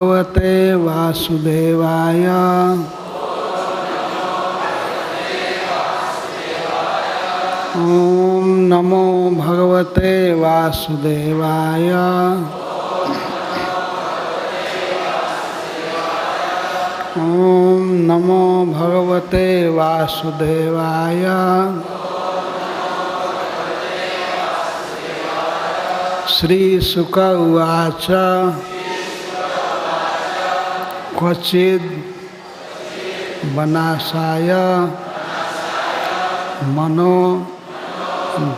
भगवते वासुदेवाय। ओम नमो भगवते वासुदेवाय। ओम नमो भगवते वासुदेवाय। श्री शुक उवाच क्वचिद् वनाशाय मनो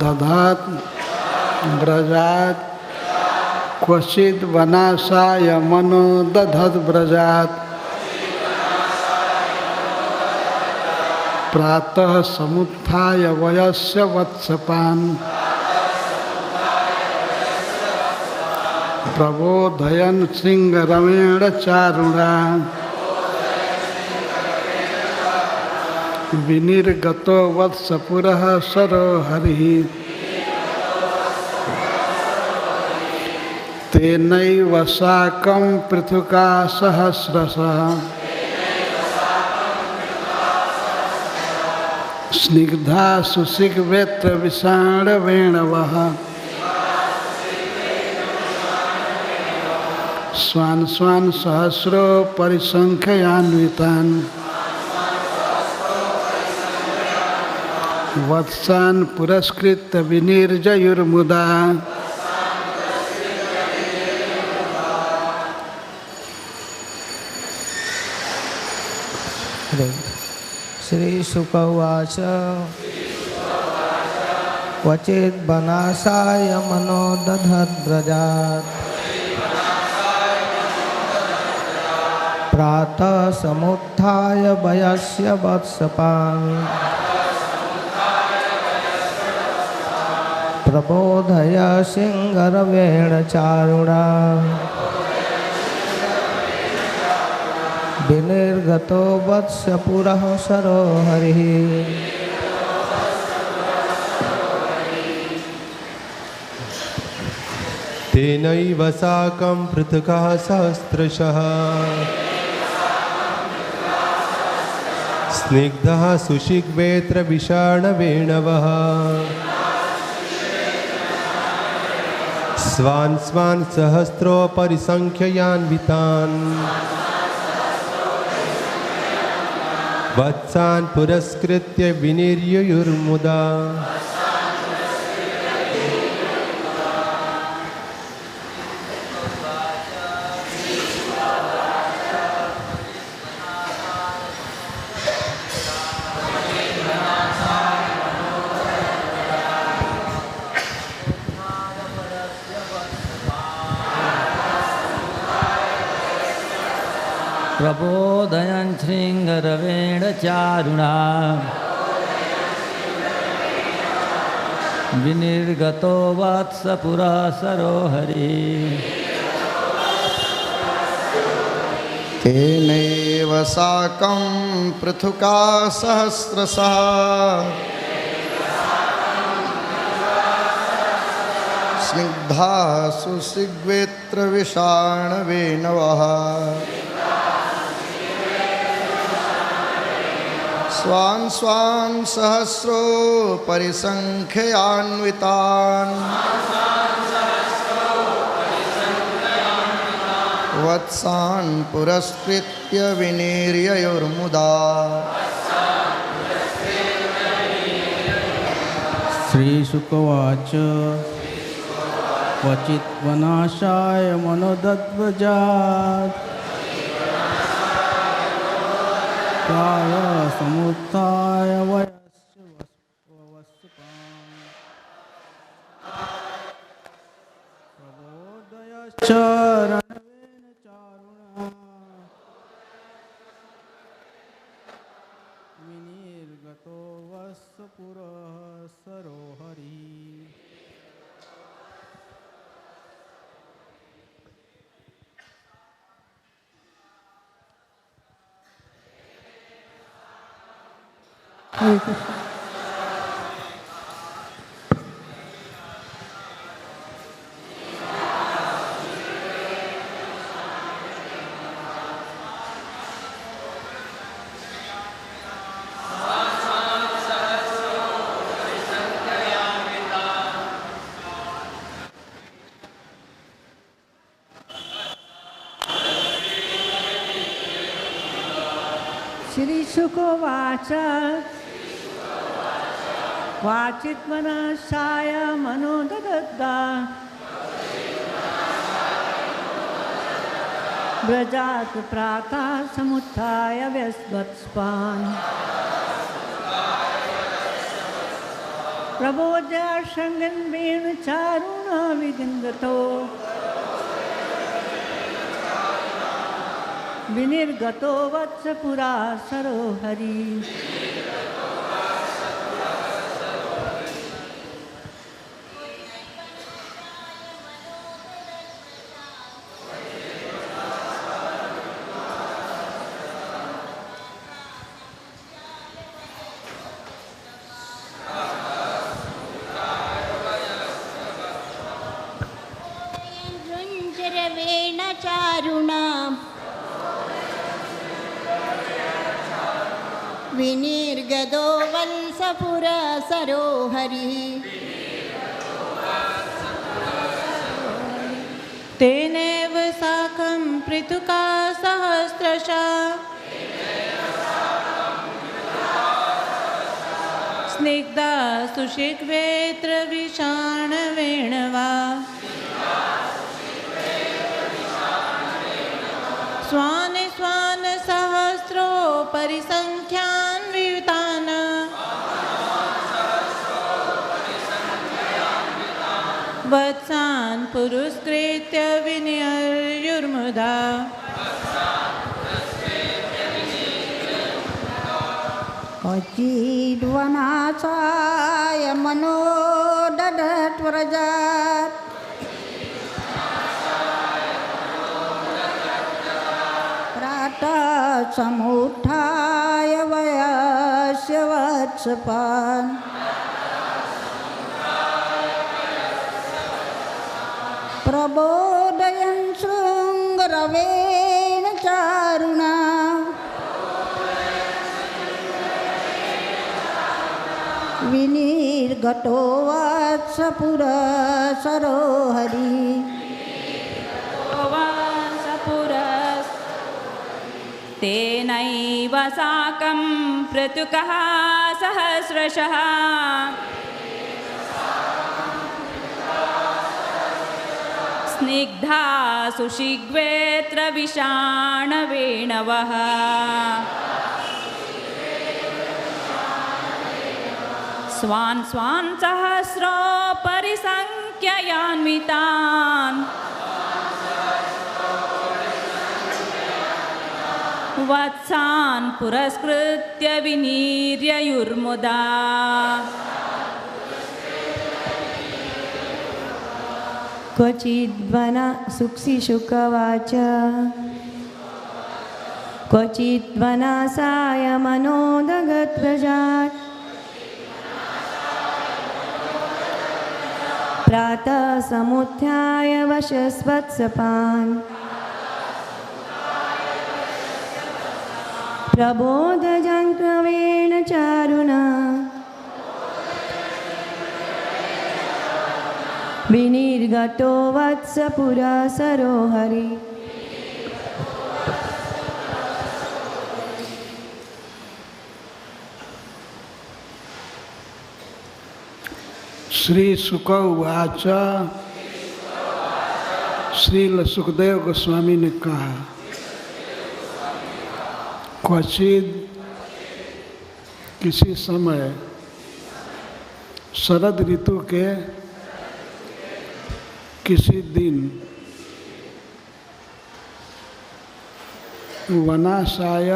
दधत् व्रजात्। क्वचिद् वनाशाय मनो दधत् व्रजात्। प्रातः समुत्थाय वयस्य वत्सपान् प्रबोधयन् सिंहरमेण चारुणा। विनिर्गतो वत्सपुरः सरोहरिः। तेनैव साकं पृथुका सहस्रशः। स्निग्धा सुसिग्वेत्र विषाणवेणवः। स्वान् स्वान् सहस्रो परिसंख्यान्वितान्। वत्सान् पुरस्कृत्य विनिर्जयुर्मुदा। श्री शुक उवाच क्वचिद् वनाशाय मनो दधत् व्रजात्। प्रातः समुत्थाय वयस्य वत्सपान् प्रबोधय सिंहरवेण चारुणा। विनिर्गतो वत्सपुरः सरोहरिः। तेनैव साकं पृथुकः सहस्रशः। स्निग्धः सुशिग्वेत्र विषाणवेणवः। स्वान् स्वान् सहस्रो परिसंख्यान्वितान्। वत्सान् पुरस्कृत्य विनिर्ययुर्मुदा। प्रबोधयन् शृङ्गरवेण चारुणा। विनिर्गतो वत्सपुरः सरोहरिः। तेनैव साकं पृथुका सहस्रशः। स्निग्धा सुसिग्वेत्र विषाणवेणवः। स्वान् स्वान् सहस्रो परिसंख्यान्वितान्। वत्सान् पुरस्कृत्य विनिर्ययुर्मुदा। श्री शुक उवाच क्वचिद् वनाशाय मनो दधत् व्रजात्। प्रातः समुत्थाय वयस्य वत्सपान् प्रबोधयश्च रणवेन चारुणा। विनिर्गतो वत्सपुरः सरोहरिः। श्रीशुकोवाच वाचित्मनसाय मनो ददद्दा व्रजात् प्रातः समुत्थाय व्यस्वत्स्वान् प्रबोध्य शृङ्गन् वेणुचारुण विदिङ्गतो विनिर्गतो वत्सपुरा सरो हरि। विनिर्गतो वत्सपुरा सरो हरि। तेनैव साकं पृथुका सहस्रशः स्निग्धा सुशिग्वेत्र विषाणवेणवा स्वान् स्वान् सहस्रो परिसङ्ख्यान्वितान् वत्सान् पुरस्कृत्य विनिर्युर्मुदा क्वचिद्वनासाय मनो ददत्व्रजात् प्रातः समुत्थाय वयस्य वत्सपान् प्रबोधयन् शृङ्गरवेण चारुणा विनिर्गतो वत्सपुरा सरो हरि। तेनैव साकं पृथुकः सहस्रशः स्निग्धा सुशिग्वेत्र विषाणवेणवः स्वान् स्वान् सहस्रो परिसङ्ख्ययान्वितान् वत्सान् पुरस्कृत्य विनिर्ययुर्मुदा क्वचिद्वन सुक्षिशुकवाच क्वचिद्वनासाय मनोदगत्व्रजात् प्रातः समुत्थाय वशस्वत्सपान् प्रबोधजन्क्रवेण चारुणा विनिर्गतो वत्सपुरा सरो हरि। श्री शुक उवाच श्रील सुखदेव गोस्वामी ने कहा क्वचित किसी समय शरद ऋतु के किसी दिन वनाशाय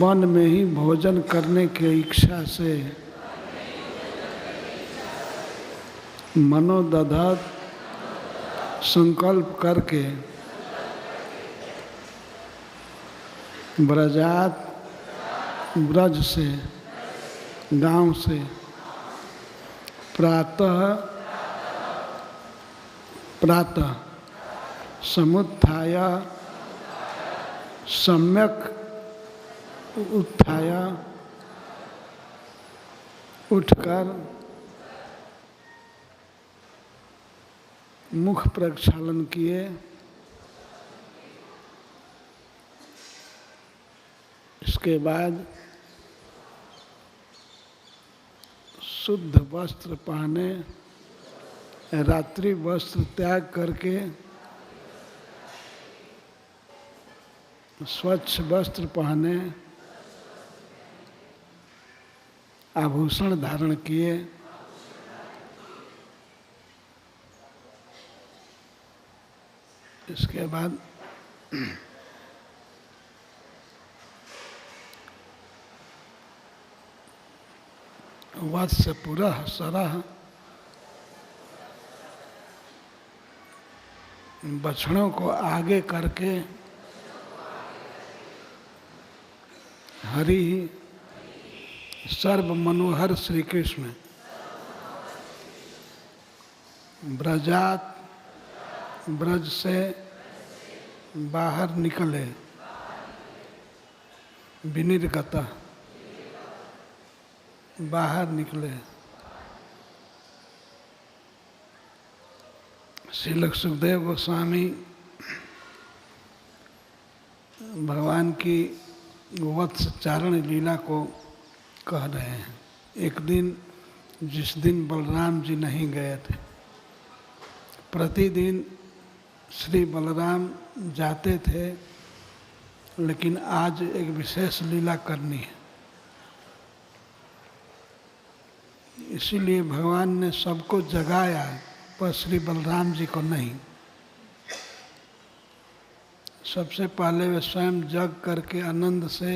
वन में ही भोजन करने की इच्छा से मनोदधत संकल्प करके ब्रजात ब्रज से गांव से प्रातः समुत्थाय सम्यक उत्थाय उठकर मुख प्रक्षालन किए उसके बाद शुद्ध वस्त्र पहने, रात्रि वस्त्र त्याग करके स्वच्छ वस्त्र पहने, आभूषण धारण किए, इसके बाद वत्स पुरः सरः, बछड़ों को आगे करके हरि सर्व मनोहर श्री कृष्ण ब्रजात, ब्रज से बाहर निकले, विनिर्गतः, बाहर निकले। श्री सुखदेव गोस्वामी भगवान की वत्स चारण लीला को कह रहे हैं। एक दिन, जिस दिन बलराम जी नहीं गए थे, प्रतिदिन श्री बलराम जाते थे, लेकिन आज एक विशेष लीला करनी है। इसीलिए भगवान ने सबको जगाया, पर श्री बलराम जी को नहीं। सबसे पहले वे स्वयं जग करके आनंद से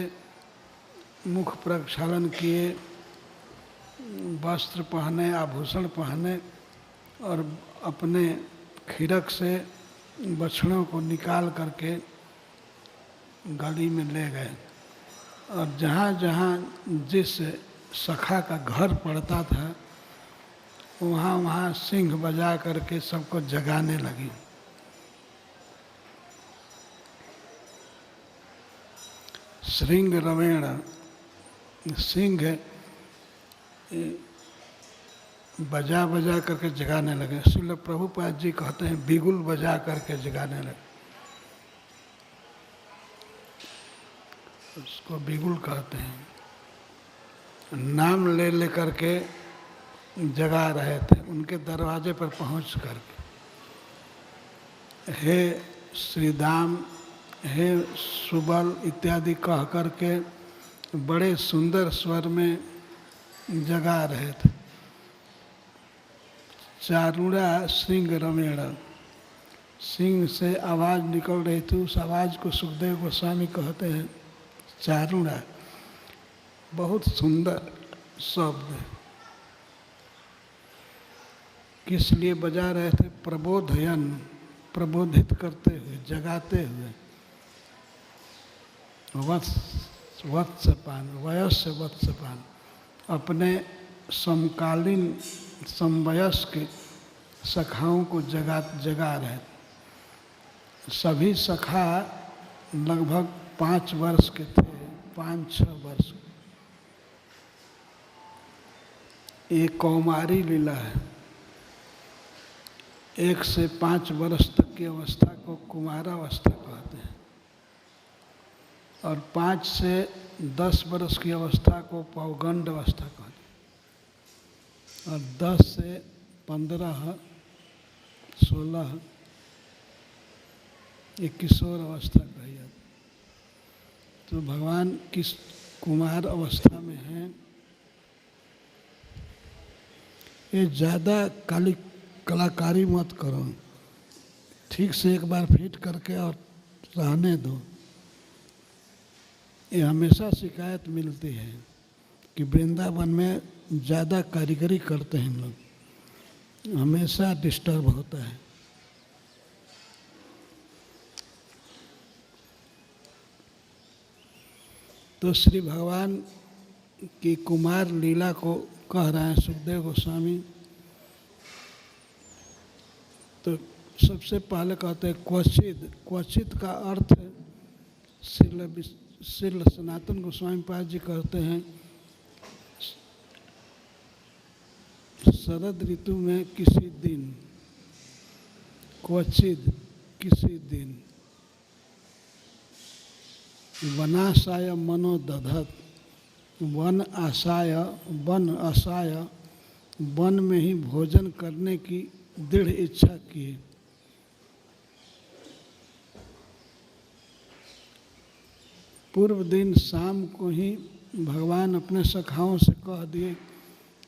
मुख प्रक्षालन किए, वस्त्र पहने, आभूषण पहने और अपने खीरक से बछड़ों को निकाल करके गाड़ी में ले गए। और जहाँ जहाँ जिस सखा का घर पड़ता था, वहाँ वहाँ सिंह बजा करके सबको जगाने लगी। श्रृंग रवेण, सिंह बजा बजा करके जगाने लगे। श्रील प्रभुपाद जी कहते हैं बिगुल बजा करके जगाने लगे, उसको बिगुल कहते हैं। नाम ले ले करके जगा रहे थे, उनके दरवाजे पर पहुंच करके, हे श्रीदाम, हे सुबल इत्यादि कह करके बड़े सुंदर स्वर में जगा रहे थे। चारुड़ा सिंह रमेण, सिंह से आवाज़ निकल रही थी। उस आवाज़ को सुखदेव गोस्वामी कहते हैं चारुड़ा। बहुत सुंदर शब्द है। किस लिए बजा रहे थे? प्रबोधयन, प्रबोधित करते हुए, जगाते हुए। वत्सपान, वयस्य वत्सपान, अपने समकालीन समवयस्क सखाओं को जगा रहे थे। सभी सखा लगभग 5 वर्ष के थे, 5-6 वर्ष। ये कौमारी लीला है। 1 से 5 वर्ष तक की अवस्था को कुमारावस्था कहते हैं, और 5 से 10 वर्ष की अवस्था को पौगंड अवस्था कहते हैं, और 10 से 15, 16 ये किशोर अवस्था कही जाती। तो भगवान किस कुमार अवस्था में हैं, ये ज़्यादा कलाकारी मत करो, ठीक से एक बार फिट करके और रहने दो। ये हमेशा शिकायत मिलती है कि वृंदावन में ज़्यादा कारीगरी करते हैं लोग, हमेशा डिस्टर्ब होता है। तो श्री भगवान की कुमार लीला को कह रहे हैं सुखदेव गोस्वामी। तो सबसे पहले कहते हैं क्वचित। क्वचित का अर्थ श्रील सनातन गोस्वामी पाद जी कहते हैं शरद ऋतु में किसी दिन, क्वचित किसी दिन। वनाशाय मनो दधत, वन आशाय वन में ही भोजन करने की दृढ़ इच्छा की। पूर्व दिन शाम को ही भगवान अपने सखाओं से कह दिए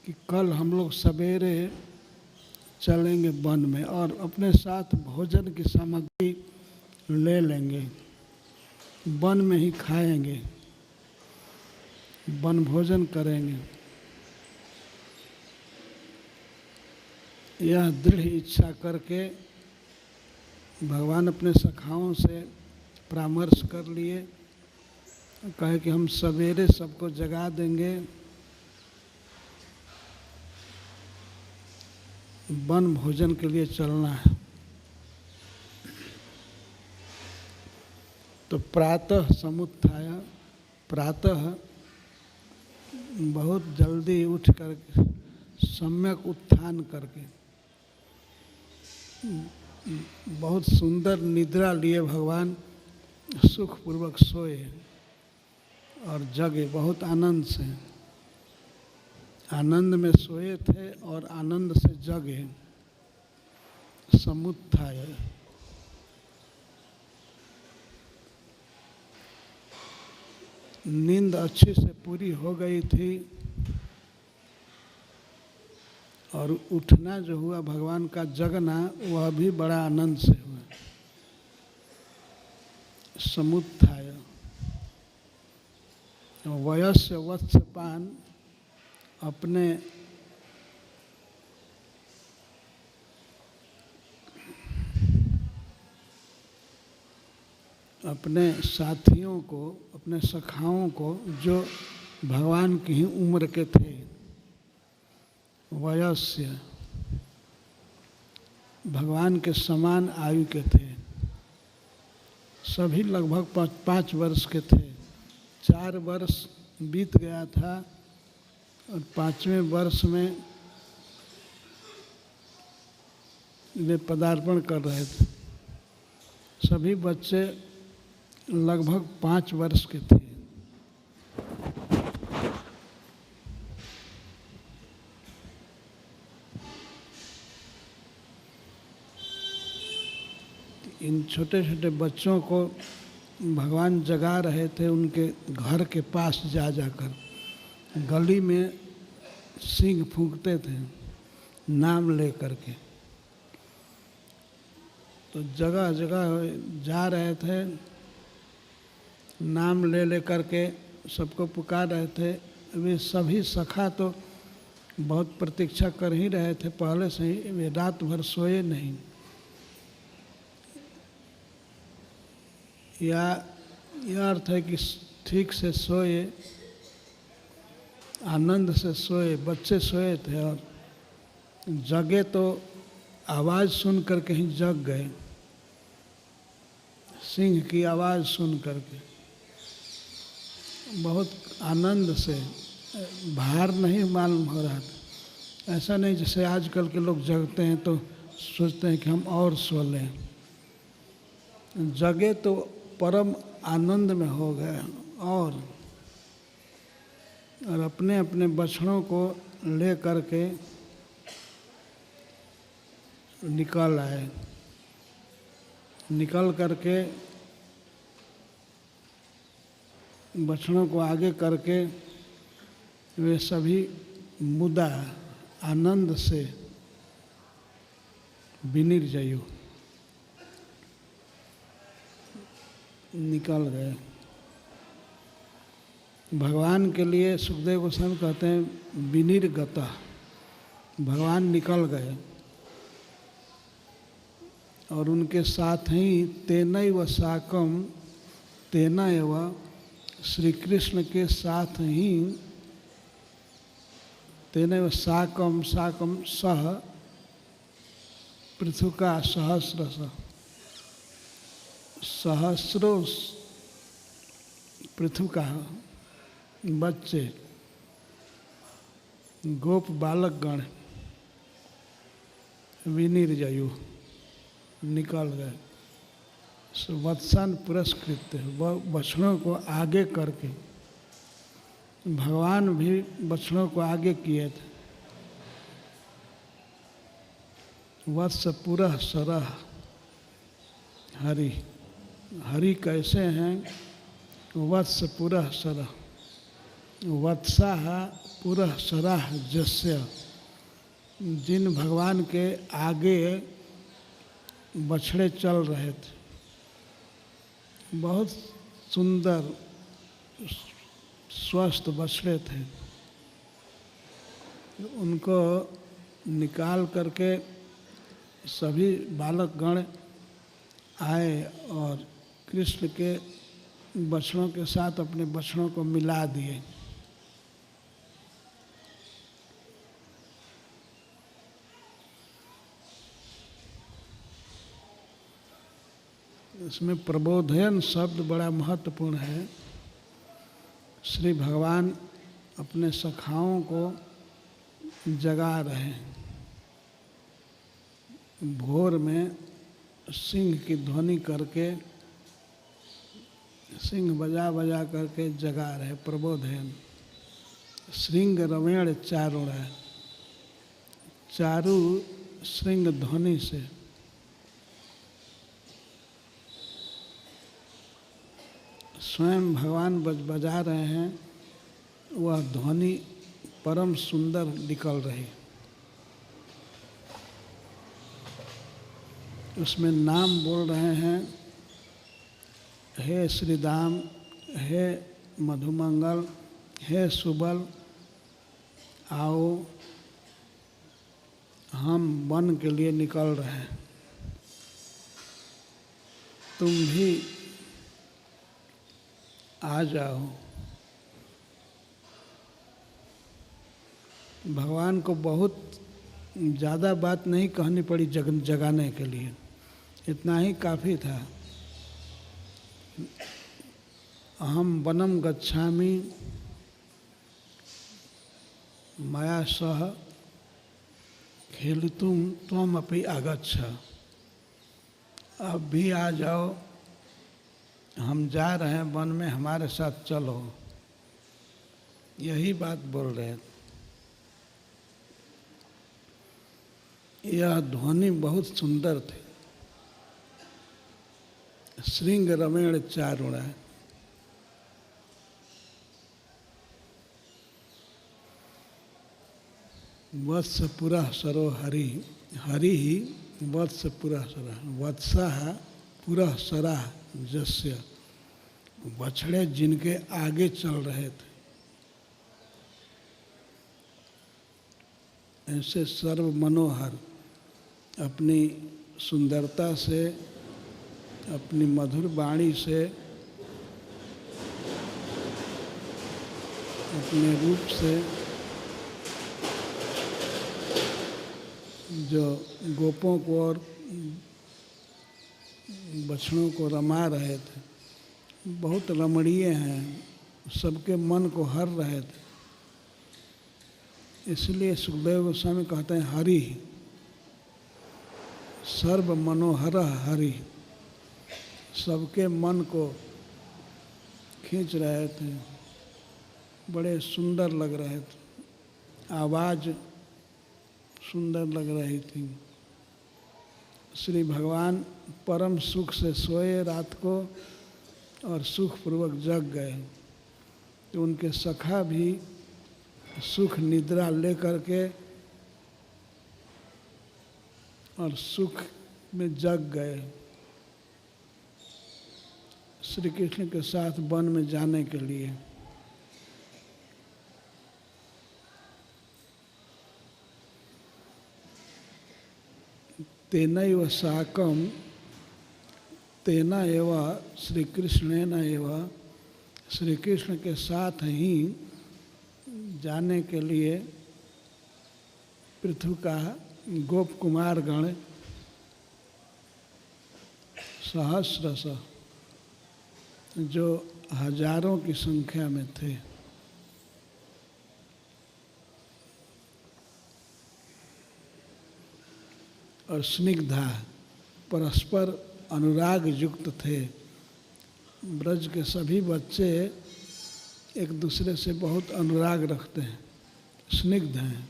कि कल हम लोग सवेरे चलेंगे वन में और अपने साथ भोजन की सामग्री ले लेंगे, वन में ही खाएंगे, वन भोजन करेंगे। यह दृढ़ इच्छा करके भगवान अपने सखाओं से परामर्श कर लिए, कहे कि हम सवेरे सबको जगा देंगे, वन भोजन के लिए चलना है। तो प्रातः समुत्थाय, प्रातः बहुत जल्दी उठ कर सम्यक उत्थान करके बहुत सुंदर निद्रा लिए भगवान सुखपूर्वक सोए और जगे, बहुत आनंद से, आनंद में सोए थे और आनंद से जगे। समुत्थाय, नींद अच्छी से पूरी हो गई थी और उठना जो हुआ भगवान का जगना, वह भी बड़ा आनंद से हुआ। समुत्थाय वयस्य वत्सपान, अपने साथियों को, अपने सखाओं को जो भगवान की ही उम्र के थे, वयस्य भगवान के समान आयु के थे, सभी लगभग 5 वर्ष के थे। 4 वर्ष बीत गया था और 5वें वर्ष में वे पदार्पण कर रहे थे। सभी बच्चे लगभग 5 वर्ष के थे। इन छोटे छोटे बच्चों को भगवान जगा रहे थे, उनके घर के पास जा जाकर गली में सींग फूंकते थे नाम ले करके। तो जगह जगह जा रहे थे, नाम ले करके सबको पुकार रहे थे। वे सभी सखा तो बहुत प्रतीक्षा कर ही रहे थे पहले से ही, वे रात भर सोए नहीं। या यह अर्थ है कि ठीक से सोए, आनंद से सोए, बच्चे सोए थे और जगे तो आवाज़ सुन कर के ही जग गए, सिंह की आवाज़ सुन करके बहुत आनंद से, भार नहीं मालूम हो रहा था। ऐसा नहीं जैसे आजकल के लोग जगते हैं तो सोचते हैं कि हम और सो लें। जगे तो परम आनंद में हो गए और अपने अपने बछड़ों को ले करके निकल आए। निकल करके बछड़ों को आगे करके वे सभी मुदा आनंद से विनिर्जयु निकल गए। भगवान के लिए सुखदेव गोस्वामी कहते हैं विनिर्गतः, भगवान निकल गए और उनके साथ ही तेनैव साकम, तेनैव श्री कृष्ण के साथ ही, तेनैव साकम, साकम सह पृथुका सहस्रश, सहस्रों पृथुका बच्चे, गोप बालकगण विनिर्जयु निकल गए। वत्सान पुरस्कृत, बछड़ों को आगे करके, भगवान भी बछड़ों को आगे किए थे। वत्स पुरः सरः हरि, हरि कैसे हैं? वत्स पुरः सरः, वत्सा पुरः सरः जस्य, जिन भगवान के आगे बछड़े चल रहे थे, बहुत सुंदर स्वस्थ बछड़े थे, उनको निकाल करके सभी बालकगण आए और कृष्ण के बछड़ों के साथ अपने बछड़ों को मिला दिए। इसमें प्रबोधयन शब्द बड़ा महत्वपूर्ण है। श्री भगवान अपने सखाओं को जगा रहे हैं। भोर में सिंह की ध्वनि करके, सिंह बजा बजा करके जगा रहे, प्रबोधयन। श्रृंग रवेण चारुण है, चारु श्रृंग ध्वनि से। स्वयं भगवान बजा रहे हैं, वह ध्वनि परम सुंदर निकल रही। उसमें नाम बोल रहे हैं, हे श्रीदाम, हे मधुमंगल, हे सुबल, आओ हम वन के लिए निकल रहे हैं, तुम भी आ जाओ। भगवान को बहुत ज़्यादा बात नहीं कहनी पड़ी जगाने के लिए, इतना ही काफ़ी था। अहम वनम गच्छामि मया सह खेलितुम त्वम अपि आगच्छ, अब भी आ जाओ, हम जा रहे हैं वन में, हमारे साथ चलो। यही बात बोल रहे थे। यह ध्वनि बहुत सुंदर थी। श्रृंग रमेण चारुणा, वत्स पुरः सरो हरि, हरि ही वत्स पुरः सरः, वत्सा पुरः सरः जस्य, बछड़े जिनके आगे चल रहे थे। ऐसे सर्व मनोहर, अपनी सुंदरता से, अपनी मधुर वाणी से, अपने रूप से जो गोपों को और बछड़ों को रमा रहे थे, बहुत रमणीय हैं, सबके मन को हर रहे थे। इसलिए सुखदेव गोस्वामी कहते हैं हरि, सर्व मनोहर हरि, सबके मन को खींच रहे थे, बड़े सुंदर लग रहे थे, आवाज़ सुंदर लग रही थी। श्री भगवान परम सुख से सोए रात को और सुखपूर्वक जग गए, तो उनके सखा भी सुख निद्रा लेकर के और सुख में जग गए, श्री कृष्ण के साथ वन में जाने के लिए। तेनैव साकं, तेना एवं श्री कृष्णेन एवं, श्री कृष्ण के साथ ही जाने के लिए पृथु का गोप कुमार गण सहस्रश, जो हजारों की संख्या में थे, और स्निग्धा, परस्पर अनुराग युक्त थे। ब्रज के सभी बच्चे एक दूसरे से बहुत अनुराग रखते हैं, स्निग्ध हैं।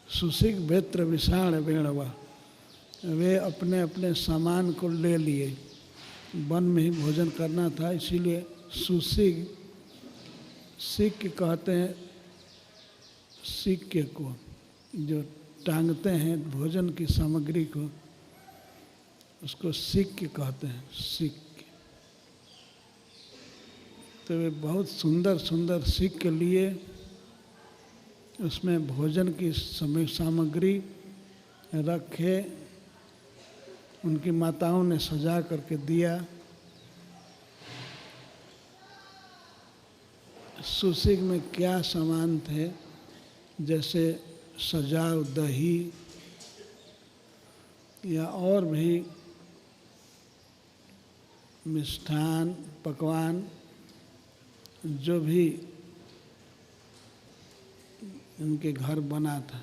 सुसिग वेत्र विषाण वेणवा, वे अपने अपने सामान को ले लिए। वन में ही भोजन करना था, इसीलिए सुसिग, सिक्के कहते हैं सिक्के को, जो टांगते हैं भोजन की सामग्री को, उसको सिक्के कहते हैं, सिक्के। तो वे बहुत सुंदर सुंदर सिक्के लिए, उसमें भोजन की सामग्री रखे, उनकी माताओं ने सजा करके दिया। सुसिग में क्या सामान थे, जैसे सजाव दही या और भी मिष्ठान पकवान जो भी उनके घर बना था,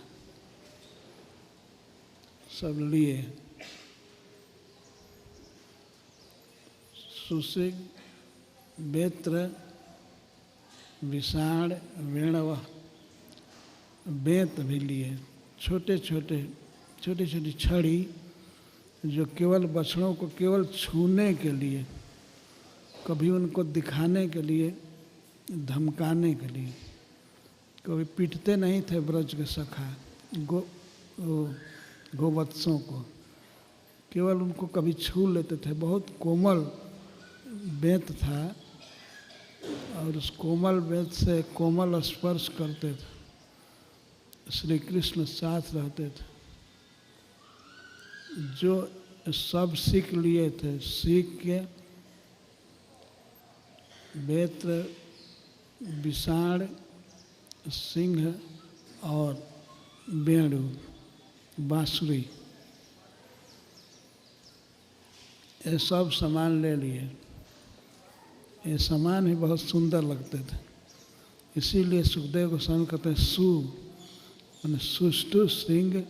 सब लिए। सुसिग बेत्र विषाण वेणव, बेंत भी लिए, छोटी छोटी छड़ी, जो केवल बछड़ों को केवल छूने के लिए, कभी उनको दिखाने के लिए, धमकाने के लिए। कभी पीटते नहीं थे ब्रज के सखा गोवत्सों को, केवल उनको कभी छू लेते थे। बहुत कोमल बेंत था और उस कोमल बेंत से कोमल स्पर्श करते थे। श्री कृष्ण साथ रहते थे। जो सब सीख लिए थे, सीख के बेत्र विषाण सिंह और बेणु बांसुरी, ये सब सामान ले लिए। ये सामान ही बहुत सुंदर लगते थे, इसीलिए सुखदेव गोस्वामी कहते हैं सु माने सुष्टु सिंह,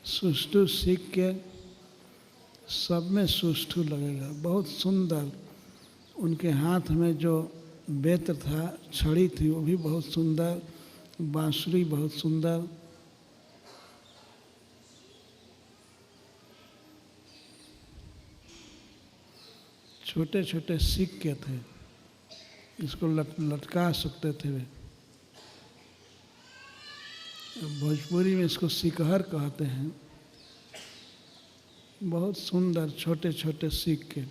सुष्टु सीख के सब में सुष्टु लगेगा, बहुत सुंदर। उनके हाथ में जो बेत्र था, छड़ी थी, वो भी बहुत सुंदर, बांसुरी बहुत सुंदर। छोटे छोटे सिक्के थे, इसको लटका सकते थे वे। भोजपुरी में इसको सिकहर कहते हैं। बहुत सुंदर छोटे छोटे सिक्के।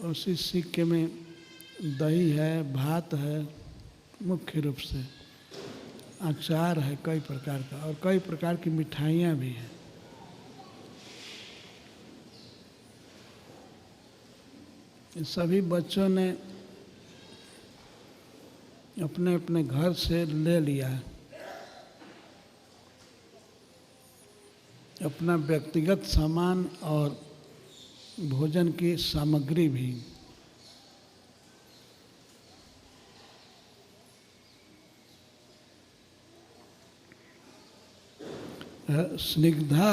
उसी सिक्के में दही है, भात है, मुख्य रूप से अचार है कई प्रकार का, और कई प्रकार की मिठाइयाँ भी हैं। सभी बच्चों ने अपने अपने घर से ले लिया है, अपना व्यक्तिगत सामान और भोजन की सामग्री भी। स्निग्धा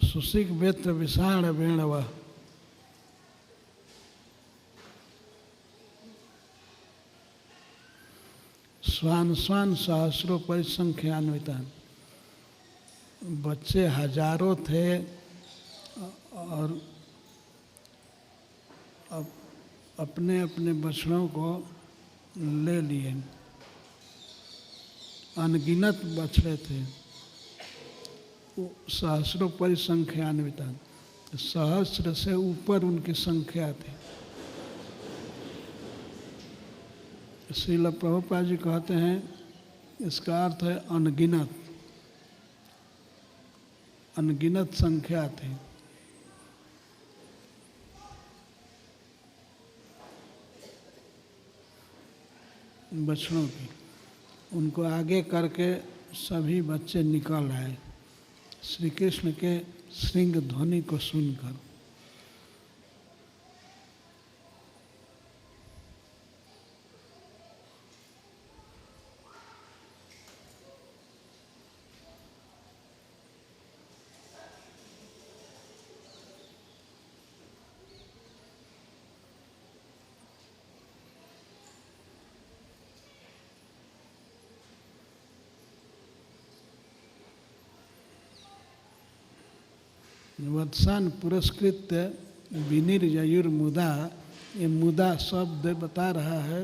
सुसिग वेत्र विषाण वेणव, स्वान स्वान सहस्रों परिसंख्यान्वितान, बच्चे हजारों थे और अपने अपने बछड़ों को ले लिए। अनगिनत बछड़े थे, सहस्रों परिसंख्यान्वितान, सहस्र से ऊपर उनकी संख्या थी। श्रील प्रभुपाद जी कहते हैं, इसका अर्थ है अनगिनत, अनगिनत संख्या थी। बछड़ों की, उनको आगे करके सभी बच्चे निकल आए श्री कृष्ण के श्रृंग ध्वनि को सुनकर। वत्सान पुरस्कृत विनिर्ययुर्मुदा, ये मुदा शब्द बता रहा है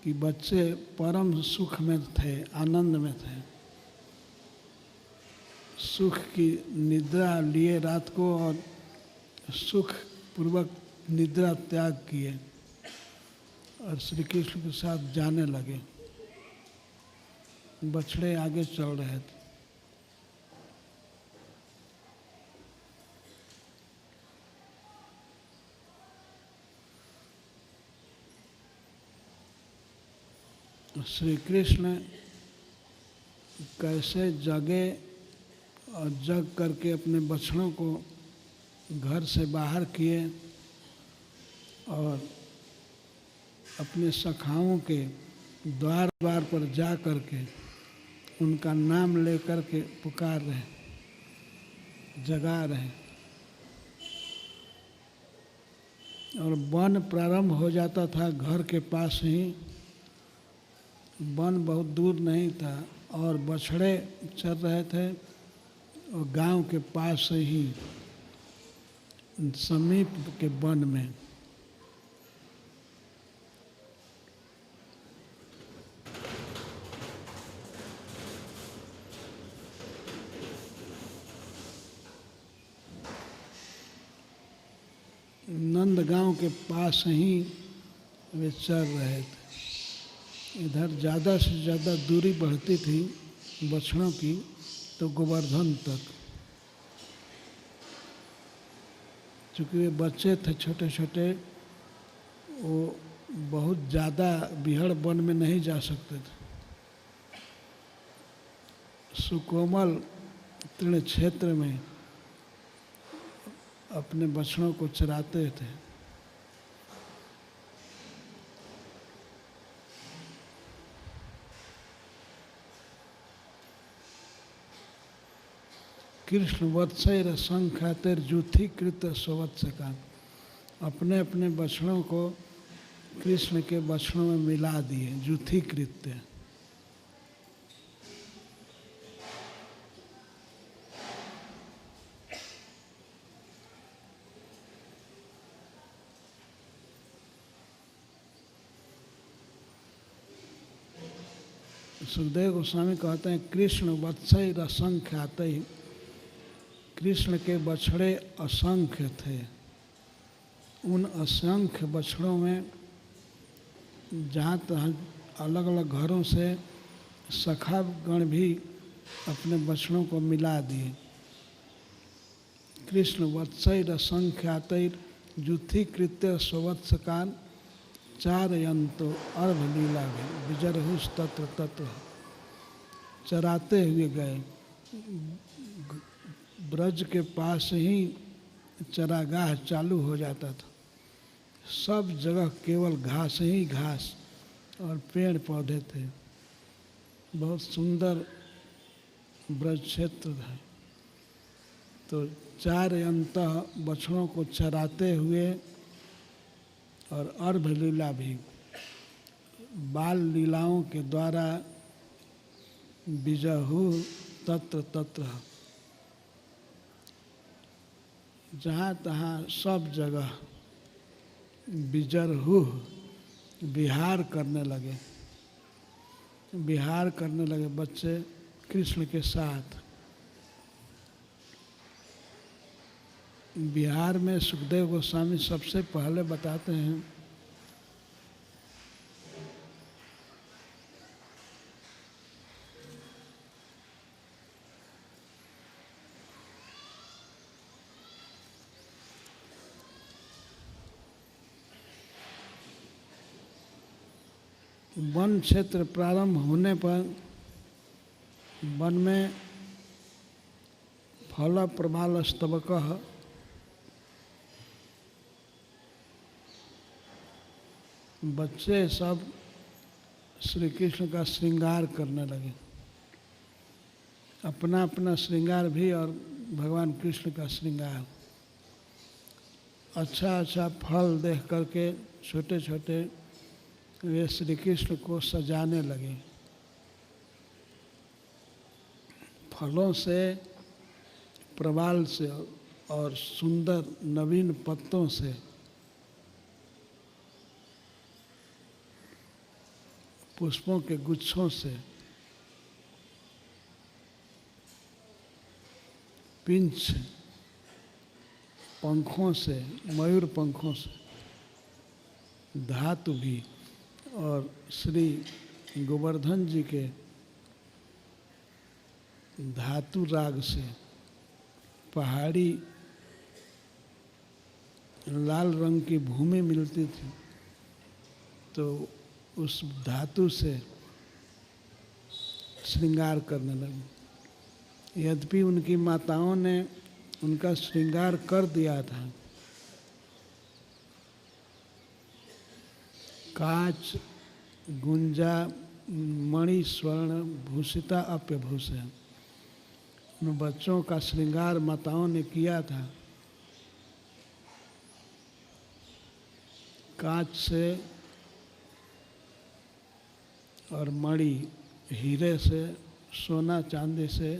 कि बच्चे परम सुख में थे, आनंद में थे। सुख की निद्रा लिए रात को और सुख पूर्वक निद्रा त्याग किए और श्री कृष्ण के साथ जाने लगे। बछड़े आगे चल रहे थे। श्री कृष्ण कैसे जगे और जग करके अपने बछड़ों को घर से बाहर किए और अपने सखाओं के द्वार द्वार पर जा करके उनका नाम लेकर के पुकार रहे, जगा रहे। और वन प्रारंभ हो जाता था घर के पास ही, वन बहुत दूर नहीं था और बछड़े चल रहे थे और गांव के पास ही समीप के वन में। नंदगांव के पास ही वे चल रहे थे। इधर ज़्यादा से ज़्यादा दूरी बढ़ती थी बछड़ों की तो गोवर्धन तक, चूँकि वे बच्चे थे छोटे छोटे, वो बहुत ज़्यादा बिहड़ वन में नहीं जा सकते थे। सुकोमल तृण क्षेत्र में अपने बछड़ों को चराते थे। कृष्ण वत्सैर संख्यातिर्जुथीकृत स्वत्सका, अपने अपने बछड़ों को कृष्ण के बछड़ों में मिला दिए, जुथीकृत। सुखदेव गोस्वामी कहते हैं कृष्ण वत्सैर असंख्यातै, कृष्ण के बछड़े असंख्य थे। उन असंख्य बछड़ों में जहाँ तहाँ अलग अलग घरों से सखागण भी अपने बछड़ों को मिला दिए। कृष्ण वत्सैर असंख्यातैर जुथीकृत्य स्वत्सकान चारयंतो अर्धलीला विजरहुष तत्र तत्र, चराते हुए गए। ब्रज के पास ही चरागाह चालू हो जाता था, सब जगह केवल घास ही घास और पेड़ पौधे थे। बहुत सुंदर ब्रज क्षेत्र है। तो चार अंत बछड़ों को चराते हुए और अर्भ लीला भी, बाल लीलाओं के द्वारा विजहु तत्र तत्र, जहाँ तहाँ सब जगह विजरहु, विहार करने लगे। विहार करने लगे बच्चे कृष्ण के साथ। बिहार में सुखदेव गोस्वामी सबसे पहले बताते हैं वन क्षेत्र प्रारंभ होने पर वन में फल प्रबाल स्तबकः, बच्चे सब श्री कृष्ण का श्रृंगार करने लगे, अपना अपना श्रृंगार भी और भगवान कृष्ण का श्रृंगार। अच्छा अच्छा फल देख करके छोटे छोटे वे श्री कृष्ण को सजाने लगे। फलों से, प्रवाल से और सुंदर नवीन पत्तों से पुष्पों के गुच्छों से पिंच पंखों से मयूर पंखों से धातु भी और श्री गोवर्धन जी के धातु राग से पहाड़ी लाल रंग की भूमि मिलती थी तो उस धातु से श्रृंगार करने लगे। यद्यपि उनकी माताओं ने उनका श्रृंगार कर दिया था। कांच गुंजा मणि स्वर्ण भूषिता अप्यभूषण, उन बच्चों का श्रृंगार माताओं ने किया था। कांच से और मणि हीरे से सोना चांदी से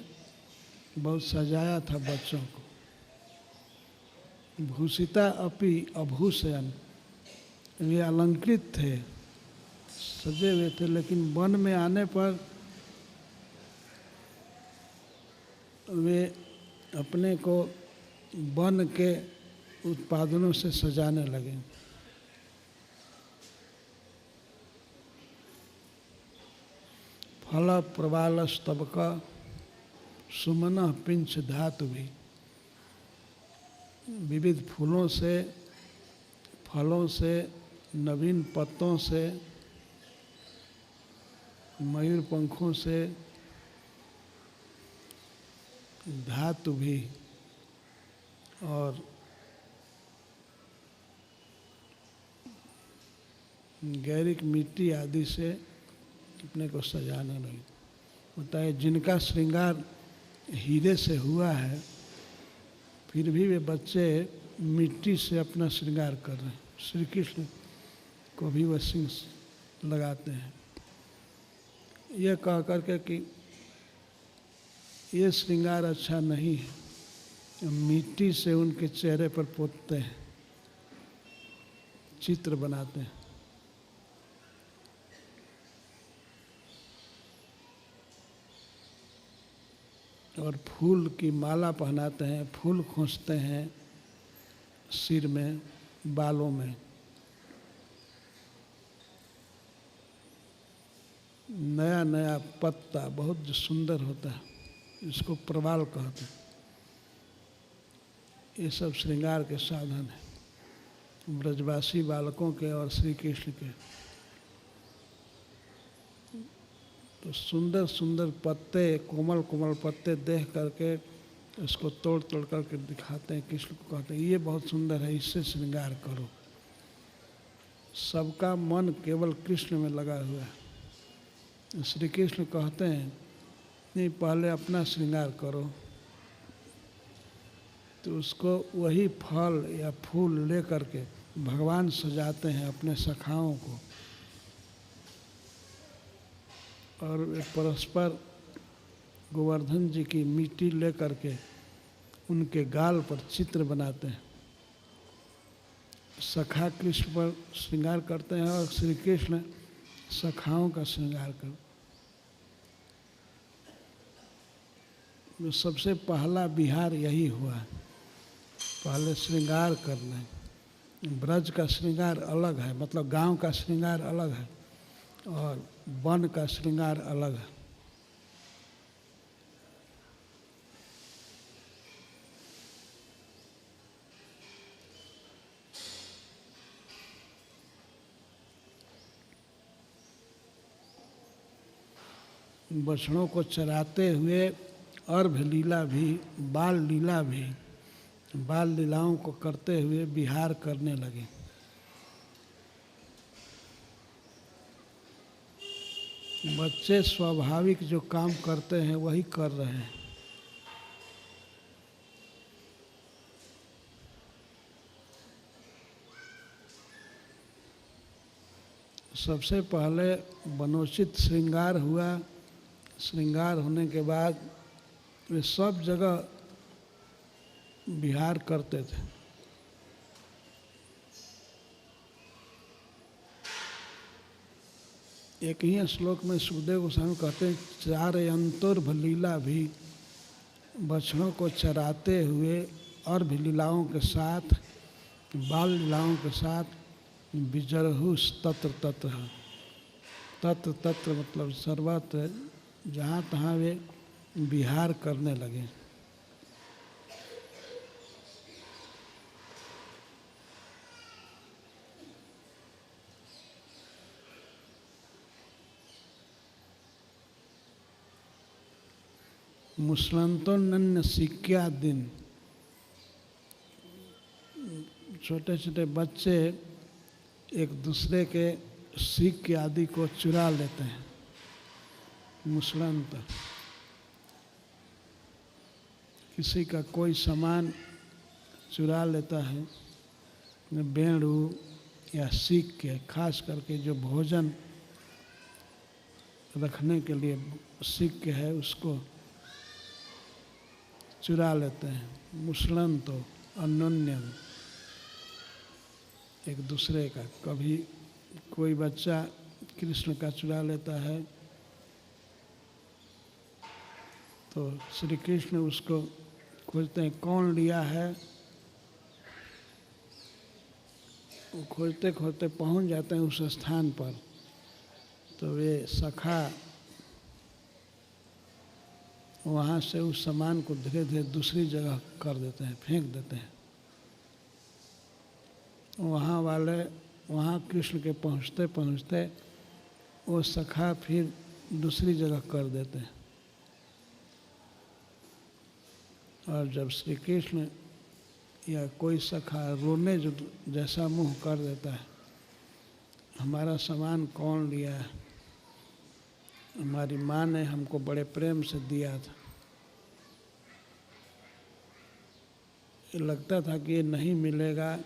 बहुत सजाया था बच्चों को। भूषिता अपि अभूषण, वे अलंकृत थे, सजे हुए थे, लेकिन वन में आने पर वे अपने को वन के उत्पादनों से सजाने लगे। फल प्रवाल स्तबक सुमन पिंच धातु भी, विविध फूलों से फलों से नवीन पत्तों से मयूर पंखों से धातु भी और गैरिक मिट्टी आदि से अपने को सजाने लगे। होता है जिनका श्रृंगार हीरे से हुआ है फिर भी वे बच्चे मिट्टी से अपना श्रृंगार कर रहे हैं। श्री कृष्ण को भी वह सिंह लगाते हैं, यह कह करके कि ये श्रृंगार अच्छा नहीं है। मिट्टी से उनके चेहरे पर पोतते हैं, चित्र बनाते हैं। और फूल की माला पहनाते हैं, फूल खोसते हैं सिर में, बालों में। नया नया पत्ता बहुत सुंदर होता है, इसको प्रवाल कहते हैं। ये सब श्रृंगार के साधन हैं ब्रजवासी बालकों के और श्री कृष्ण के। तो सुंदर सुंदर पत्ते, कोमल कोमल पत्ते देख करके इसको तोड़ तोड़ करके दिखाते हैं, कृष्ण को कहते हैं ये बहुत सुंदर है, इससे श्रृंगार करो। सबका मन केवल कृष्ण में लगा हुआ है। श्री कृष्ण कहते हैं नहीं, पहले अपना श्रृंगार करो। तो उसको वही फल या फूल ले करके भगवान सजाते हैं अपने सखाओं को, और वे परस्पर गोवर्धन जी की मिट्टी ले करके उनके गाल पर चित्र बनाते हैं। सखा कृष्ण पर श्रृंगार करते हैं और श्री कृष्ण सखाओं का श्रृंगार कर। सबसे पहला विहार यही हुआ, पहले श्रृंगार करना। ब्रज का श्रृंगार अलग है, मतलब गांव का श्रृंगार अलग है और वन का श्रृंगार अलग है। बछड़ों को चराते हुए अर्भ लीला भी, बाल लीला भी, बाल लीलाओं को करते हुए विहार करने लगे। बच्चे स्वाभाविक जो काम करते हैं वही कर रहे हैं। सबसे पहले वनोचित श्रृंगार हुआ। श्रृंगार होने के बाद वे सब जगह विहार करते थे। एक ही श्लोक में सुखदेव गोस्वामी कहते हैं, चारयंतुर्भ लीला भी, बछड़ों को चराते हुए और भी लीलाओं के साथ, बाल लीलाओं के साथ, विजरहुस तत्र तत्र। तत्र तत्र मतलब सर्वत्र, जहाँ तहाँ वे विहार करने लगे। मुसलंतोन्नन्य सिक्या दिन, छोटे छोटे बच्चे एक दूसरे के सिक्के आदि को चुरा लेते हैं। मुसलंत, किसी का कोई सामान चुरा लेता है, बेड़ू या सिक्के, खास करके जो भोजन रखने के लिए सिक्के है उसको चुरा लेते हैं। मुसलन तो अन्योन्यम, एक दूसरे का। कभी कोई बच्चा कृष्ण का चुरा लेता है तो श्री कृष्ण उसको खोजते हैं, कौन लिया है। वो खोजते खोजते पहुंच जाते हैं उस स्थान पर, तो वे सखा वहाँ से उस सामान को धीरे धीरे दूसरी जगह कर देते हैं, फेंक देते हैं। वहाँ वाले, वहाँ कृष्ण के पहुँचते पहुँचते वो सखा फिर दूसरी जगह कर देते हैं। और जब श्री कृष्ण या कोई सखा रोने जो जैसा मुंह कर देता है, हमारा सामान कौन लिया है, हमारी माँ ने हमको बड़े प्रेम से दिया था, ये लगता था कि ये नहीं मिलेगा।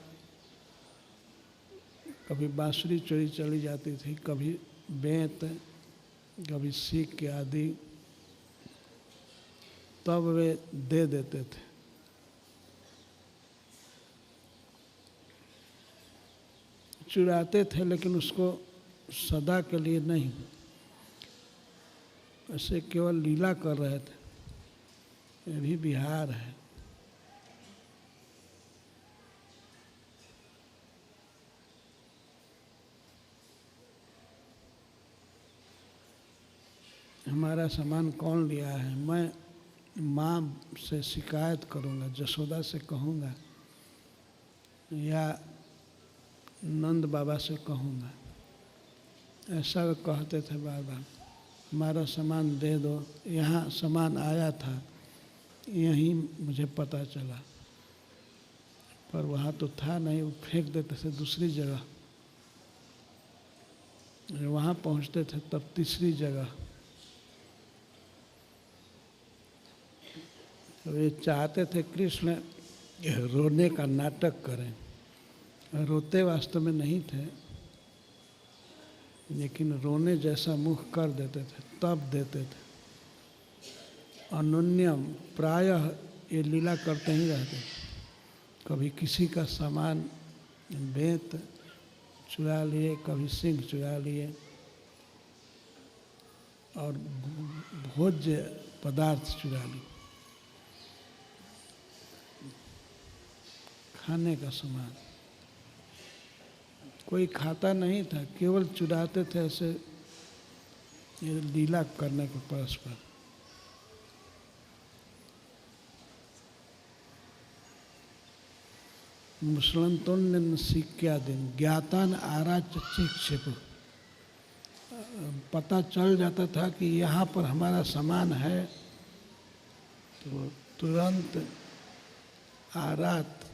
कभी बांसुरी चोरी चली जाती थी, कभी बेंत, कभी सीख के आदि, तब वे दे देते थे। चुराते थे लेकिन उसको सदा के लिए नहीं, ऐसे केवल लीला कर रहे थे। ये भी विहार है। हमारा सामान कौन लिया है, मैं माँ से शिकायत करूँगा, जसोदा से कहूँगा या नंद बाबा से कहूँगा, ऐसा वे कहते थे बार बार। हमारा सामान दे दो, यहाँ सामान आया था, यहीं मुझे पता चला, पर वहाँ तो था नहीं, वो फेंक देते थे दूसरी जगह। वहाँ पहुँचते थे तब तीसरी जगह। तो ये चाहते थे कृष्ण रोने का नाटक करें, रोते वास्तव में नहीं थे, लेकिन रोने जैसा मुख कर देते थे, तब देते थे। अनन्यम, प्रायः ये लीला करते ही रहते थे। कभी किसी का सामान बेंत चुरा लिए, कभी सिंह चुरा लिए, और भोज्य पदार्थ चुरा लिए, खाने का सामान। कोई खाता नहीं था, केवल चुराते थे, ऐसे ये लीला करने को परस्पर। मुसलंतोन्य सिक्या दिन, ज्ञातान आराच चिक्षिप, पता चल जाता था कि यहाँ पर हमारा सामान है, तो तुरंत आरात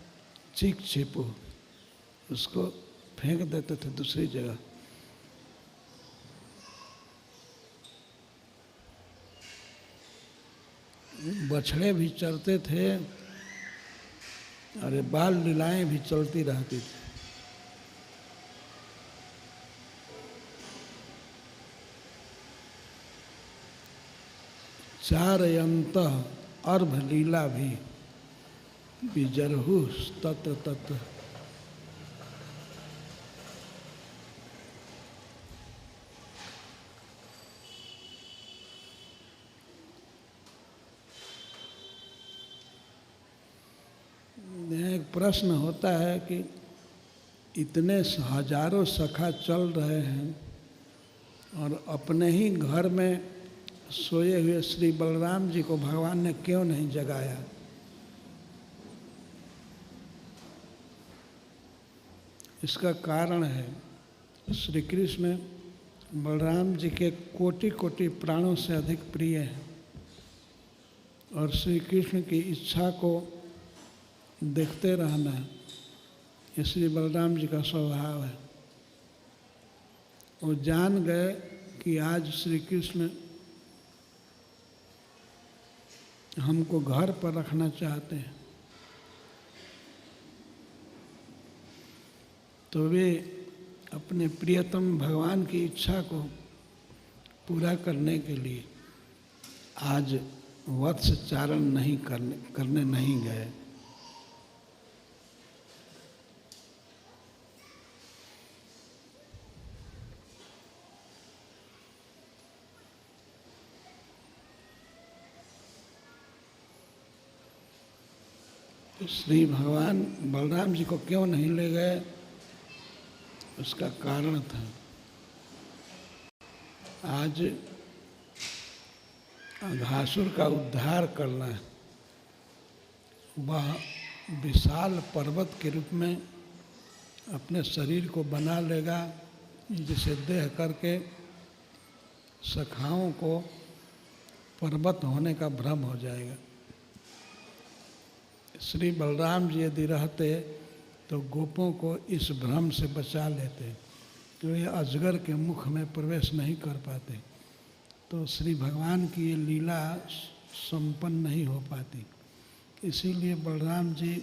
चिक छिपो, उसको फेंक देते थे दूसरी जगह। बछड़े भी चलते थे, अरे बाल लीलाएं भी चलती रहती थी। चारयंत अर्भ लीला भी, विजरहु तत्र तत्र। एक प्रश्न होता है कि इतने हजारों सखा चल रहे हैं और अपने ही घर में सोए हुए श्री बलराम जी को भगवान ने क्यों नहीं जगाया? इसका कारण है श्री कृष्ण बलराम जी के कोटि कोटि प्राणों से अधिक प्रिय हैं और श्री कृष्ण की इच्छा को देखते रहना ये श्री बलराम जी का स्वभाव है। वो जान गए कि आज श्री कृष्ण हमको घर पर रखना चाहते हैं, तो वे अपने प्रियतम भगवान की इच्छा को पूरा करने के लिए आज वत्स चारण नहीं करने नहीं गए। तो श्री भगवान बलराम जी को क्यों नहीं ले गए, उसका कारण था आज अघासुर का उद्धार करना है। वह विशाल पर्वत के रूप में अपने शरीर को बना लेगा, जिसे देह करके सखाओं को पर्वत होने का भ्रम हो जाएगा। श्री बलराम जी यदि रहते तो गोपों को इस भ्रम से बचा लेते, तो ये अजगर के मुख में प्रवेश नहीं कर पाते, तो श्री भगवान की ये लीला संपन्न नहीं हो पाती। इसीलिए बलराम जी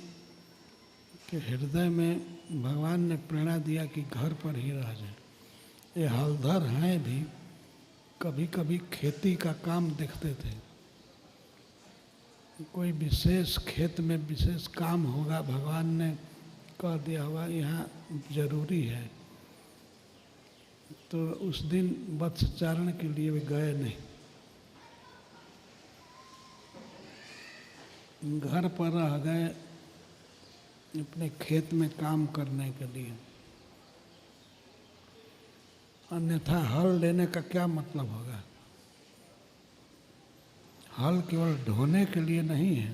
के हृदय में भगवान ने प्रेरणा दिया कि घर पर ही रह जाए। ये हलधर हैं भी कभी कभी खेती का काम देखते थे, कोई विशेष खेत में विशेष काम होगा, भगवान ने कह दिया होगा यहाँ जरूरी है, तो उस दिन वत्सचारण के लिए वे गए नहीं, घर पर रह गए अपने खेत में काम करने के लिए। अन्यथा हल लेने का क्या मतलब होगा? हल केवल ढोने के लिए नहीं है।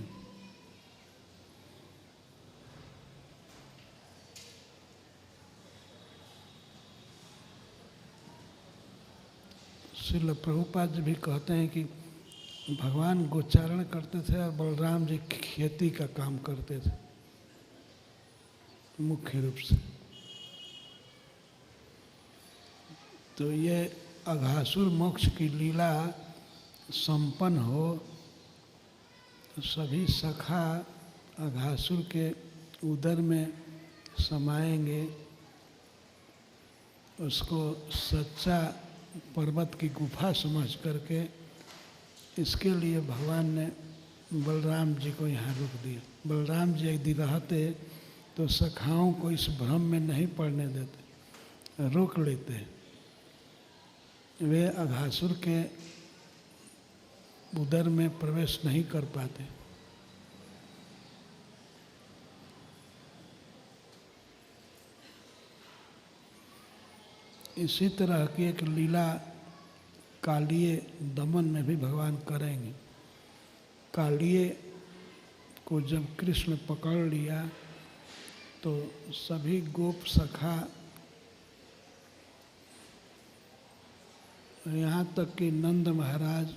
श्रील प्रभुपाद जी भी कहते हैं कि भगवान गोचारण करते थे और बलराम जी खेती का काम करते थे मुख्य रूप से। तो ये अघासुर मोक्ष की लीला संपन्न हो, सभी सखा अघासुर के उदर में समाएंगे, उसको सच्चा पर्वत की गुफा समझ करके, इसके लिए भगवान ने बलराम जी को यहाँ रोक दिया। बलराम जी यदि रहते तो सखाओं को इस भ्रम में नहीं पड़ने देते, रोक लेते। वे अघासुर के उदर में प्रवेश नहीं कर पाते। इसी तरह की एक लीला कालिए दमन में भी भगवान करेंगे। कालिए को जब कृष्ण पकड़ लिया तो सभी गोप सखा, यहाँ तक कि नंद महाराज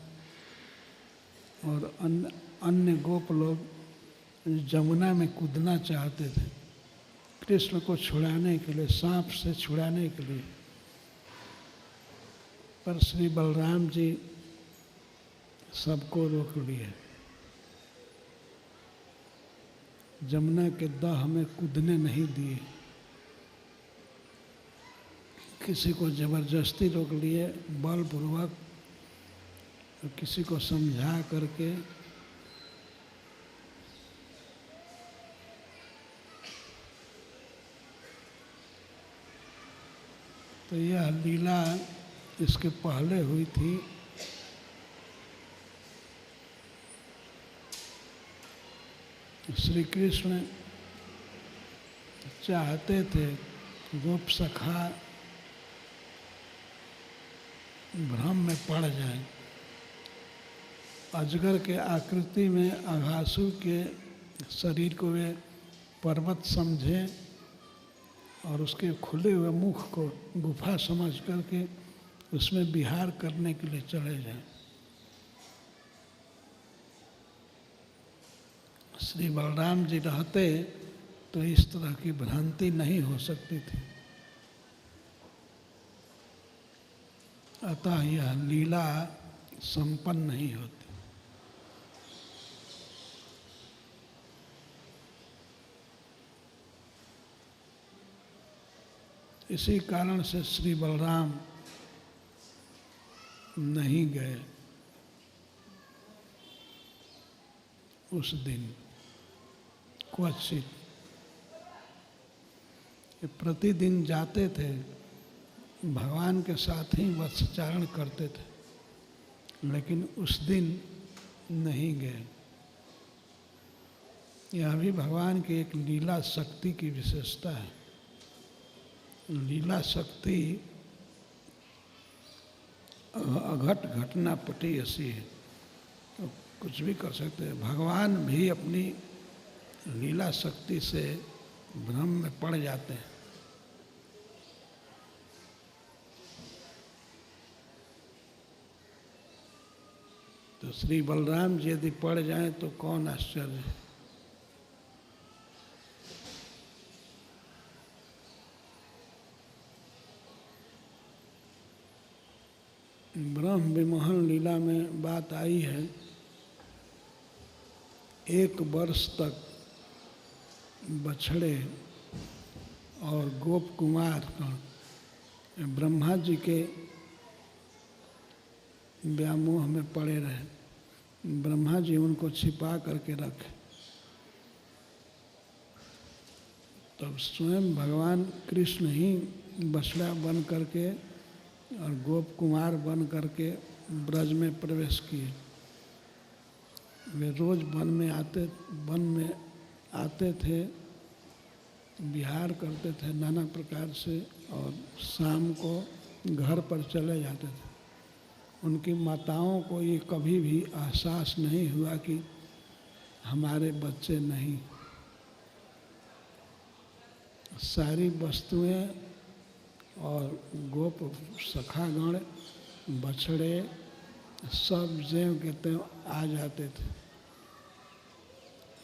और अन्य गोप लोग जमुना में कूदना चाहते थे कृष्ण को छुड़ाने के लिए, सांप से छुड़ाने के लिए, पर श्री बलराम जी सबको रोक लिए। जमुना के दह में कूदने नहीं दिए, किसी को जबरदस्ती रोक लिए बलपूर्वक, किसी को समझा करके। तो यह लीला इसके पहले हुई थी। श्री कृष्ण चाहते थे गोप सखा भ्रम में पड़ जाए, अजगर के आकृति में अघासुर के शरीर को वे पर्वत समझें और उसके खुले हुए मुख को गुफा समझ करके उसमें विहार करने के लिए चले जाएं। श्री बलराम जी रहते तो इस तरह की भ्रांति नहीं हो सकती थी। अतः यह लीला संपन्न नहीं होती। इसी कारण से श्री बलराम नहीं गए उस दिन। क्वचित प्रतिदिन जाते थे, भगवान के साथ ही वत्सचारण करते थे, लेकिन उस दिन नहीं गए। यह भी भगवान की एक लीला शक्ति की विशेषता है। लीला शक्ति अघट घटना पटी ऐसी है, तो कुछ भी कर सकते हैं। भगवान भी अपनी लीला शक्ति से भ्रम में पड़ जाते हैं। तो श्री बलराम जी यदि पड़ जाएं तो कौन आश्चर्य है। ब्रह्म विमोहन लीला में बात आई है, 1 वर्ष तक बछड़े और गोप कुमार ब्रह्मा जी के व्यामोह में पड़े रहे। ब्रह्मा जी उनको छिपा करके रखे। तब स्वयं भगवान कृष्ण ही बछड़ा बन करके और गोप कुमार बन करके ब्रज में प्रवेश किए। वे रोज वन में आते थे, विहार करते थे नाना प्रकार से, और शाम को घर पर चले जाते थे। उनकी माताओं को ये कभी भी एहसास नहीं हुआ कि हमारे बच्चे नहीं। सारी वस्तुएं और गोप सखागण, बछड़े, सब ज्यों के त्यों आ जाते थे।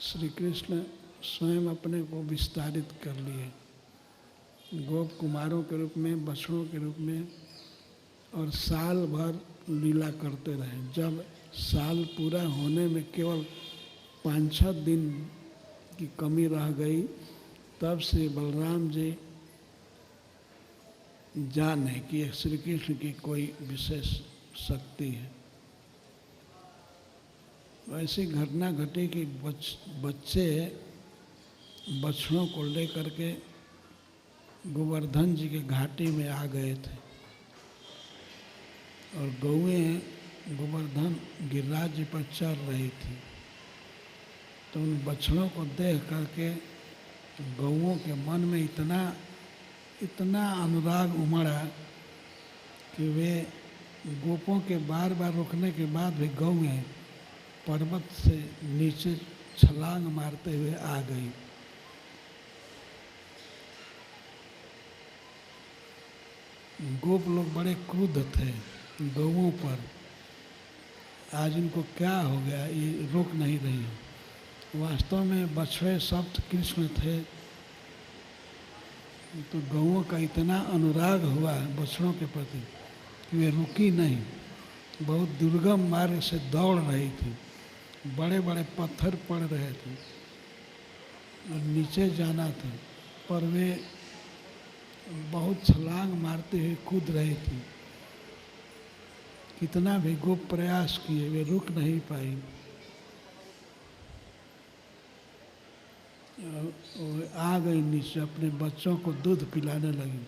श्री कृष्ण स्वयं अपने को विस्तारित कर लिए, गोप कुमारों के रूप में, बछड़ों के रूप में, और साल भर लीला करते रहे। जब साल पूरा होने में केवल 5-6 दिन की कमी रह गई, तब श्री बलराम जी जाने कि श्री कृष्ण की कोई विशेष शक्ति है। ऐसी घटना घटी कि बच्चे बछड़ों को लेकर के गोवर्धन जी के घाटी में आ गए थे, और गौएं गोवर्धन गिरिराज जी पर चढ़ रही थी। तो उन बछड़ों को देख करके गौओं के मन में इतना अनुराग उमड़ा कि वे गोपों के बार बार रोकने के बाद भी गौएं पर्वत से नीचे छलांग मारते हुए आ गई। गोप लोग बड़े क्रुद्ध थे गौओं पर, आज इनको क्या हो गया, ये रोक नहीं रही। वास्तव में बछड़े शब्द कृष्ण थे, तो गौओं का इतना अनुराग हुआ बछड़ों के प्रति कि वे रुकी नहीं। बहुत दुर्गम मार्ग से दौड़ रही थी, बड़े बड़े पत्थर पड़ रहे थे और नीचे जाना था, पर वे बहुत छलांग मारते हुए कूद रही थी। कितना भी गोप प्रयास किए, वे रुक नहीं पाई। आ गई नीचे, अपने बच्चों को दूध पिलाने लगी।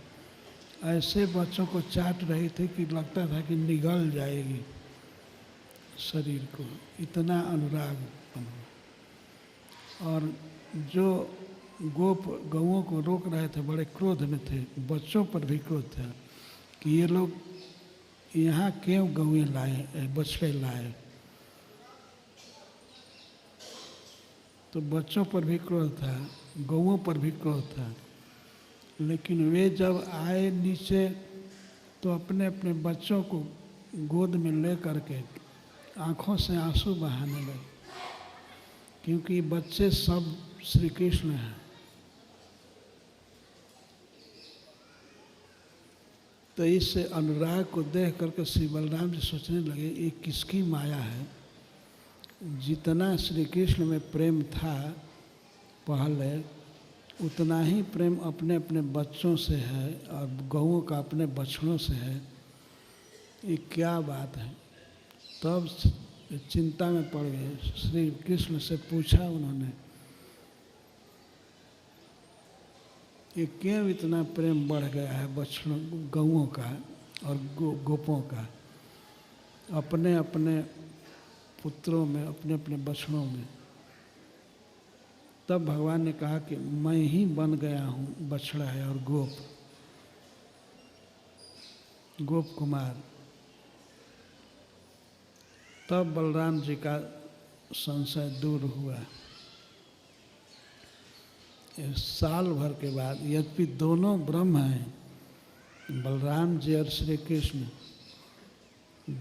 ऐसे बच्चों को चाट रही थी कि लगता था कि निगल जाएगी शरीर को, इतना अनुराग बना। और जो गौओं को रोक रहे थे बड़े क्रोध में थे, बच्चों पर भी क्रोध था कि ये लोग यहाँ क्यों गौएं लाए, बछड़े लाए। तो बच्चों पर भी क्रोध था, गौओं पर भी क्रोध था। लेकिन वे जब आए नीचे तो अपने अपने बच्चों को गोद में ले करके आँखों से आंसू बहाने लगे, क्योंकि बच्चे सब श्री कृष्ण हैं। तो इस अनुराग को देख करके श्री बलराम जी सोचने लगे ये किसकी माया है। जितना श्री कृष्ण में प्रेम था पहले, उतना ही प्रेम अपने अपने बच्चों से है और गौओं का अपने बछड़ों से है। ये क्या बात है। तब चिंता में पड़ गए, श्री कृष्ण से पूछा उन्होंने ये क्यों इतना प्रेम बढ़ गया है बछड़ों गौओं का और गोपों का, अपने अपने पुत्रों में, अपने अपने बछड़ों में। तब भगवान ने कहा कि मैं ही बन गया हूँ बछड़ा है और गोप कुमार। तब बलराम जी का संशय दूर हुआ। साल भर के बाद, यद्यपि दोनों ब्रह्म हैं, बलराम जी और श्री कृष्ण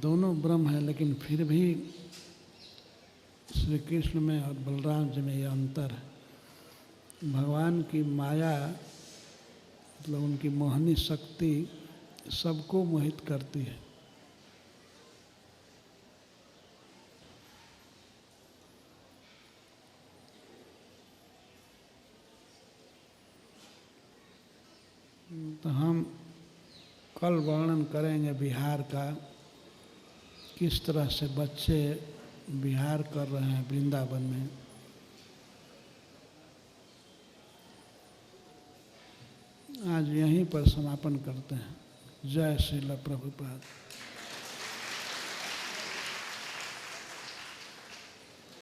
दोनों ब्रह्म हैं, लेकिन फिर भी श्री कृष्ण में और बलराम जी में यह अंतर है। भगवान की माया मतलब उनकी मोहनी शक्ति सबको मोहित करती है। तो हम कल वर्णन करेंगे बिहार का, किस तरह से बच्चे विहार कर रहे हैं वृंदावन में। आज यहीं पर समापन करते हैं। जय श्रील प्रभुपाद।